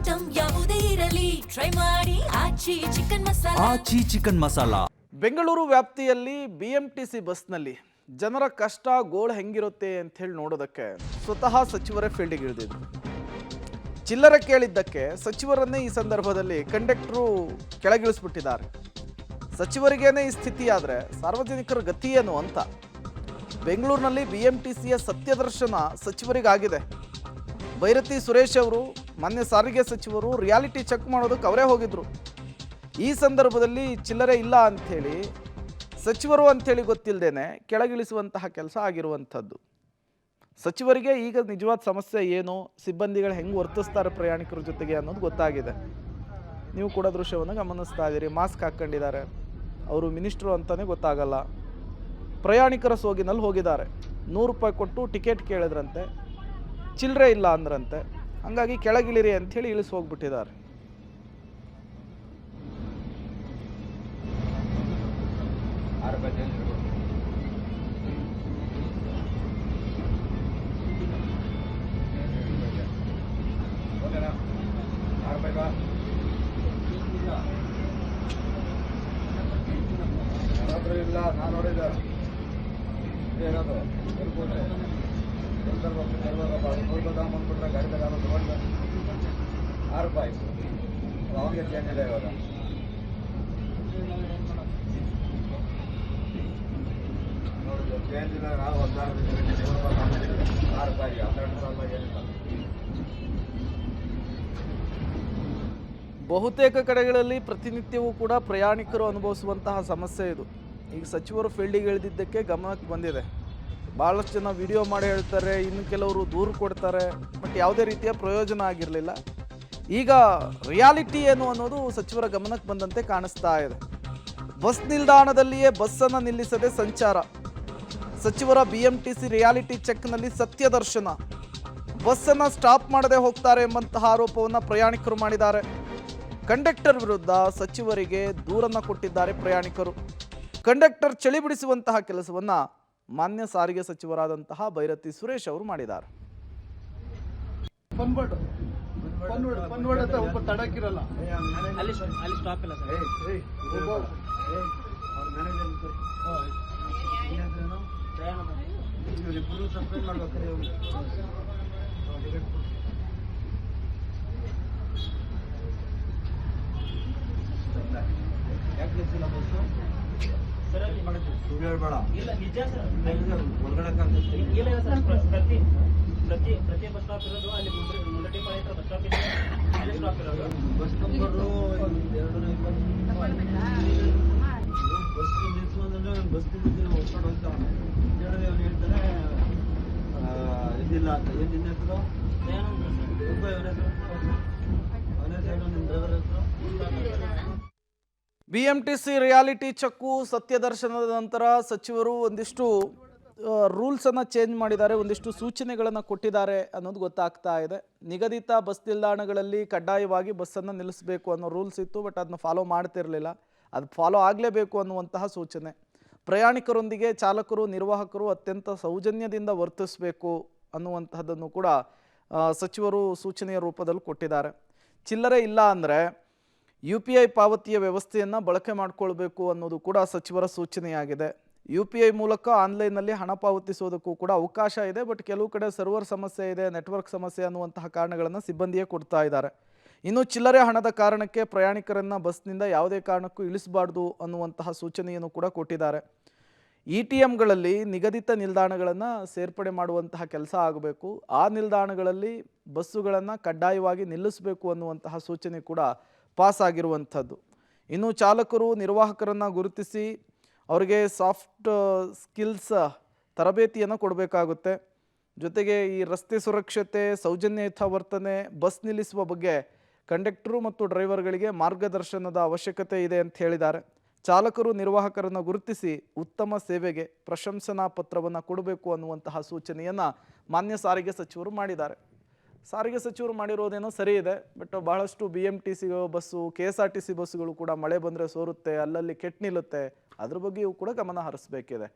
Item ಯಾವುದೇ ಇರಲಿ try ಮಾಡಿ ಆಚಿ ಚಿಕನ್ ಮಸಾಲಾ. ಆಚಿ ಚಿಕನ್ ಮಸಾಲಾ. ಬೆಂಗಳೂರು ವ್ಯಾಪ್ತಿಯಲ್ಲಿ BMTC ಬಸ್ನಲ್ಲಿ ಜನರ ಕಷ್ಟ ಗೋಳು ಹೆಂಗಿರುತ್ತೆ ಅಂತ ಹೇಳಿ ನೋಡೋದಕ್ಕೆ ಸ್ವತಃ ಸಚಿವರೇ ಫೀಲ್ಡಿಗೆ ಇಳಿದಿದ್ರು. ಚಿಲ್ಲರೆ ಕೇಳಿದ್ದಕ್ಕೆ ಸಚಿವರನ್ನೇ ಈ ಸಂದರ್ಭದಲ್ಲಿ ಕಂಡಕ್ಟರು ಕೆಳಗಿಳಿಸ್ಬಿಟ್ಟಿದ್ದಾರೆ. ಸಚಿವರಿಗೇನೆ ಈ ಸ್ಥಿತಿ ಆದರೆ ಸಾರ್ವಜನಿಕರ ಗತಿ ಏನು ಅಂತ ಬೆಂಗಳೂರಿನಲ್ಲಿ BMTCಯ ಸತ್ಯದರ್ಶನ ಸಚಿವರಿಗಾಗಿದೆ. ಭೈರತಿ ಸುರೇಶ್ ಅವರು ಮೊನ್ನೆ ಸಾರಿಗೆ ಸಚಿವರು ರಿಯಾಲಿಟಿ ಚೆಕ್ ಮಾಡೋದಕ್ಕೆ ಅವರೇ ಹೋಗಿದ್ರು. ಈ ಸಂದರ್ಭದಲ್ಲಿ ಚಿಲ್ಲರೆ ಇಲ್ಲ ಅಂಥೇಳಿ ಸಚಿವರು ಅಂಥೇಳಿ ಗೊತ್ತಿಲ್ಲದೇನೆ ಕೆಳಗಿಳಿಸುವಂತಹ ಕೆಲಸ ಆಗಿರುವಂಥದ್ದು. ಸಚಿವರಿಗೆ ಈಗ ನಿಜವಾದ ಸಮಸ್ಯೆ ಏನು, ಸಿಬ್ಬಂದಿಗಳು ಹೆಂಗೆ ವರ್ತಿಸ್ತಾರೆ ಪ್ರಯಾಣಿಕರ ಜೊತೆಗೆ ಅನ್ನೋದು ಗೊತ್ತಾಗಿದೆ. ನೀವು ಕೂಡ ದೃಶ್ಯವನ್ನು ಗಮನಿಸ್ತಾ ಇದ್ದೀರಿ. ಮಾಸ್ಕ್ ಹಾಕ್ಕೊಂಡಿದ್ದಾರೆ, ಅವರು ಮಿನಿಸ್ಟ್ರು ಅಂತಲೇ ಗೊತ್ತಾಗಲ್ಲ. ಪ್ರಯಾಣಿಕರ ಸೋಗಿನಲ್ಲಿ ಹೋಗಿದ್ದಾರೆ. 100 ರೂಪಾಯಿ ಕೊಟ್ಟು ಟಿಕೆಟ್ ಕೇಳಿದ್ರಂತೆ, ಚಿಲ್ಲರೆ ಇಲ್ಲ ಅಂದ್ರಂತೆ. ಹಾಗಾಗಿ ಕೆಳಗಿಳಿರಿ ಅಂಥೇಳಿ ಇಳಿಸಿ ಹೋಗ್ಬಿಟ್ಟಿದ್ದಾರೆ. ಇಲ್ಲ ನಾನು ನೋಡಿದ್ದೆ ಏನದು ಬಂದ್ಬಿಟ್ರೆ ಗಾಡಿ ತಗೊಂಡು ತೊಗೊಂಡು 6 ರೂಪಾಯಿ ಅವನಿಗೆ ಚೇಂಜ್ ಇದೆ ಇವಾಗ. ನೋಡಿ ಚೇಂಜ್ ಇಲ್ಲ, ನಾವು 6 ರೂಪಾಯಿಗೆ 12 ರೂಪಾಯಿ ಏನಿಲ್ಲ. ಬಹುತೇಕ ಕಡೆಗಳಲ್ಲಿ ಪ್ರತಿನಿತ್ಯವೂ ಕೂಡ ಪ್ರಯಾಣಿಕರು ಅನುಭವಿಸುವಂತಹ ಸಮಸ್ಯೆ ಇದು. ಈಗ ಸಚಿವರು ಫೀಲ್ಡಿಗೆ ಇಳಿದಿದ್ದಕ್ಕೆ ಗಮನಕ್ಕೆ ಬಂದಿದೆ. ಭಾಳಷ್ಟು ಜನ ವಿಡಿಯೋ ಮಾಡಿ ಹೇಳ್ತಾರೆ, ಇನ್ನು ಕೆಲವರು ದೂರು ಕೊಡ್ತಾರೆ, ಬಟ್ ಯಾವುದೇ ರೀತಿಯ ಪ್ರಯೋಜನ ಆಗಿರಲಿಲ್ಲ. ಈಗ ರಿಯಾಲಿಟಿ ಏನು ಅನ್ನೋದು ಸಚಿವರ ಗಮನಕ್ಕೆ ಬಂದಂತೆ ಕಾಣಿಸ್ತಾ ಇದೆ. ಬಸ್ ನಿಲ್ದಾಣದಲ್ಲಿಯೇ ಬಸ್ಸನ್ನು ನಿಲ್ಲಿಸದೆ ಸಂಚಾರ. ಸಚಿವರ BMTC ರಿಯಾಲಿಟಿ ಚೆಕ್ನಲ್ಲಿ ಸತ್ಯದರ್ಶನ. ಬಸ್ಸನ್ನು ಸ್ಟಾಪ್ ಮಾಡದೆ ಹೋಗ್ತಾರೆ ಎಂಬಂತಹ ಆರೋಪವನ್ನು ಪ್ರಯಾಣಿಕರು ಮಾಡಿದ್ದಾರೆ. ಕಂಡಕ್ಟರ್ ವಿರುದ್ಧ ಸಚಿವರಿಗೆ ದೂರನ್ನು ಕೊಟ್ಟಿದ್ದಾರೆ ಪ್ರಯಾಣಿಕರು. ಕಂಡಕ್ಟರ್ ಚಳಿ ಬಿಡಿಸುವಂತಹ ಕೆಲಸವನ್ನು ಮಾನ್ಯ ಸಾರಿಗೆ ಸಚಿವರಾದಂತಹ ಭೈರತಿ ಸುರೇಶ್ ಅವರು ಮಾಡಿದ್ದಾರೆ. ಪ್ರತಿ ಬಸ್ ಸ್ಟಾಪ್ ಇರೋದು ಅಲ್ಲಿ ಮುಂದೆ ಬಸ್ ಸ್ಟಾಪ್ ಇದೆ, ಅಲ್ಲಿ ಸ್ಟಾಪ್ ಇರೋದು. ಬಸ್ ನಂಬರು ಬಸ್ ನಿಲ್ಸುವಂದ್ರೆ ಬಸ್ ಹೊಸ್ಕೊಂಡು ಹೋಗ್ತಾವೆ ಹೇಳಿದ್ರೆ ಅವ್ನು ಹೇಳ್ತಾರೆ ಇದಿಲ್ಲ ಅಂತ. ಏನು ನಿನ್ನ ಹೆಸರು? BMTC ರಿಯಾಲಿಟಿ ಚೆಕ್ಕು ಸತ್ಯದರ್ಶನದ ನಂತರ ಸಚಿವರು ಒಂದಿಷ್ಟು ರೂಲ್ಸನ್ನು ಚೇಂಜ್ ಮಾಡಿದ್ದಾರೆ, ಒಂದಿಷ್ಟು ಸೂಚನೆಗಳನ್ನು ಕೊಟ್ಟಿದ್ದಾರೆ ಅನ್ನೋದು ಗೊತ್ತಾಗ್ತಾ ಇದೆ. ನಿಗದಿತ ಬಸ್ ನಿಲ್ದಾಣಗಳಲ್ಲಿ ಕಡ್ಡಾಯವಾಗಿ ಬಸ್ಸನ್ನು ನಿಲ್ಲಿಸಬೇಕು ಅನ್ನೋ ರೂಲ್ಸ್ ಇತ್ತು, ಬಟ್ ಅದನ್ನ ಫಾಲೋ ಮಾಡ್ತಿರಲಿಲ್ಲ. ಅದು ಫಾಲೋ ಆಗಲೇಬೇಕು ಅನ್ನುವಂತಹ ಸೂಚನೆ. ಪ್ರಯಾಣಿಕರೊಂದಿಗೆ ಚಾಲಕರು ನಿರ್ವಾಹಕರು ಅತ್ಯಂತ ಸೌಜನ್ಯದಿಂದ ವರ್ತಿಸಬೇಕು ಅನ್ನುವಂತಹದ್ದನ್ನು ಕೂಡ ಸಚಿವರು ಸೂಚನೆಯ ರೂಪದಲ್ಲಿ ಕೊಟ್ಟಿದ್ದಾರೆ. ಚಿಲ್ಲರೆ ಇಲ್ಲ ಅಂದರೆ UPI ಪಾವತಿಯ ವ್ಯವಸ್ಥೆಯನ್ನು ಬಳಕೆ ಮಾಡಿಕೊಳ್ಬೇಕು ಅನ್ನೋದು ಕೂಡ ಸಚಿವರ ಸೂಚನೆಯಾಗಿದೆ. UPI ಮೂಲಕ ಆನ್ಲೈನ್ನಲ್ಲಿ ಹಣ ಪಾವತಿಸೋದಕ್ಕೂ ಕೂಡ ಅವಕಾಶ ಇದೆ, ಬಟ್ ಕೆಲವು ಕಡೆ ಸರ್ವರ್ ಸಮಸ್ಯೆ ಇದೆ, ನೆಟ್ವರ್ಕ್ ಸಮಸ್ಯೆ ಅನ್ನುವಂತಹ ಕಾರಣಗಳನ್ನು ಸಿಬ್ಬಂದಿಯೇ ಕೊಡ್ತಾ ಇದ್ದಾರೆ. ಇನ್ನು ಚಿಲ್ಲರೆ ಹಣದ ಕಾರಣಕ್ಕೆ ಪ್ರಯಾಣಿಕರನ್ನು ಬಸ್ನಿಂದ ಯಾವುದೇ ಕಾರಣಕ್ಕೂ ಇಳಿಸಬಾರ್ದು ಅನ್ನುವಂತಹ ಸೂಚನೆಯನ್ನು ಕೂಡ ಕೊಟ್ಟಿದ್ದಾರೆ. ETMಗಳಲ್ಲಿ ನಿಗದಿತ ನಿಲ್ದಾಣಗಳನ್ನು ಸೇರ್ಪಡೆ ಮಾಡುವಂತಹ ಕೆಲಸ ಆಗಬೇಕು. ಆ ನಿಲ್ದಾಣಗಳಲ್ಲಿ ಬಸ್ಸುಗಳನ್ನು ಕಡ್ಡಾಯವಾಗಿ ನಿಲ್ಲಿಸಬೇಕು ಅನ್ನುವಂತಹ ಸೂಚನೆ ಕೂಡ ಪಾಸ್ ಆಗಿರುವಂಥದ್ದು. ಇನ್ನು ಚಾಲಕರು ನಿರ್ವಾಹಕರನ್ನು ಗುರುತಿಸಿ ಅವರಿಗೆ ಸಾಫ್ಟ್ ಸ್ಕಿಲ್ಸ್ ತರಬೇತಿಯನ್ನು ಕೊಡಬೇಕಾಗುತ್ತೆ. ಜೊತೆಗೆ ಈ ರಸ್ತೆ ಸುರಕ್ಷತೆ, ಸೌಜನ್ಯಯುತ ವರ್ತನೆ, ಬಸ್ ನಿಲ್ಲಿಸುವ ಬಗ್ಗೆ ಕಂಡಕ್ಟರು ಮತ್ತು ಡ್ರೈವರ್ಗಳಿಗೆ ಮಾರ್ಗದರ್ಶನದ ಅವಶ್ಯಕತೆ ಇದೆ ಅಂತ ಹೇಳಿದ್ದಾರೆ. ಚಾಲಕರು ನಿರ್ವಾಹಕರನ್ನು ಗುರುತಿಸಿ ಉತ್ತಮ ಸೇವೆಗೆ ಪ್ರಶಂಸನಾ ಪತ್ರವನ್ನು ಕೊಡಬೇಕು ಅನ್ನುವಂತಹ ಸೂಚನೆಯನ್ನು ಮಾನ್ಯ ಸಾರಿಗೆ ಸಚಿವರು ಮಾಡಿದ್ದಾರೆ. ಸಾರಿಗೆ ಸಚಿವರು ಮಾಡಿರೋದೇನೋ ಸರಿ ಇದೆ, ಬಟ್ ಬಹಳಷ್ಟು BMTC ಬಸ್ಸು, KSRTC ಬಸ್ಸುಗಳು ಕೂಡ ಮಳೆ ಬಂದರೆ ಸೋರುತ್ತೆ, ಅಲ್ಲಲ್ಲಿ ಕೆಟ್ಟು ನಿಲ್ಲುತ್ತೆ. ಅದ್ರ ಬಗ್ಗೆಯೂ ಕೂಡ ಗಮನ ಹರಿಸಬೇಕಿದೆ.